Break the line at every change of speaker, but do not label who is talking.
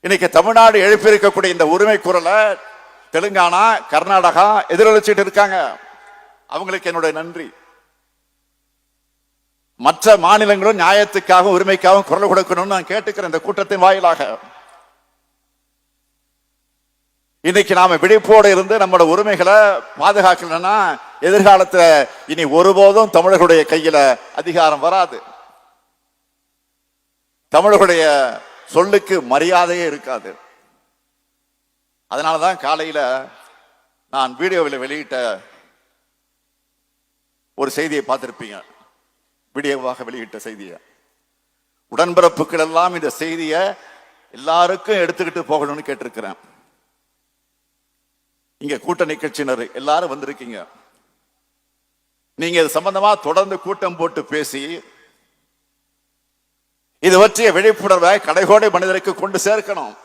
இன்னைக்கு தமிழ்நாடு எழுப்பியிருக்கக்கூடிய இந்த உரிமை குரலை தெலுங்கானா, கர்நாடகா எதிரொலிச்சிட்டு இருக்காங்க. அவங்களுக்கு என்னுடைய நன்றி. மற்ற மாநிலங்களும் நியாயத்துக்காகவும் உரிமைக்காகவும் குரல் கொடுக்கணும்னு நான் கேட்டுக்கிறேன். இந்த கூட்டத்தின் வாயிலாக இன்னைக்கு நாம விழிப்போடு இருந்து நம்மளோட உரிமைகளை பாதுகாக்கணும்னா எதிர்காலத்துல இனி ஒருபோதும் தமிழர்களுடைய கையில அதிகாரம் வராது. தமிழர்களுடைய சொல்லுக்கு மரியாதையே இருக்காது. அதனாலதான் காலையில நான் வீடியோவில் வெளியிட்ட ஒரு செய்தியை பார்த்திருப்பீங்க. வீடியோவாக வெளியிட்ட செய்தியை உடன்பிறப்புகள் எல்லாம் இந்த செய்தியை எல்லாருக்கும் எடுத்துக்கிட்டு போகணும்னு கேட்டிருக்கிறேன். இங்க கூட்டணி கட்சியினர் எல்லாரும் வந்திருக்கீங்க. நீங்க இது சம்பந்தமா தொடர்ந்து கூட்டம் போட்டு பேசி இது பற்றிய விழிப்புணர்வை கடைகோடி மனிதருக்கு கொண்டு சேர்க்கணும்.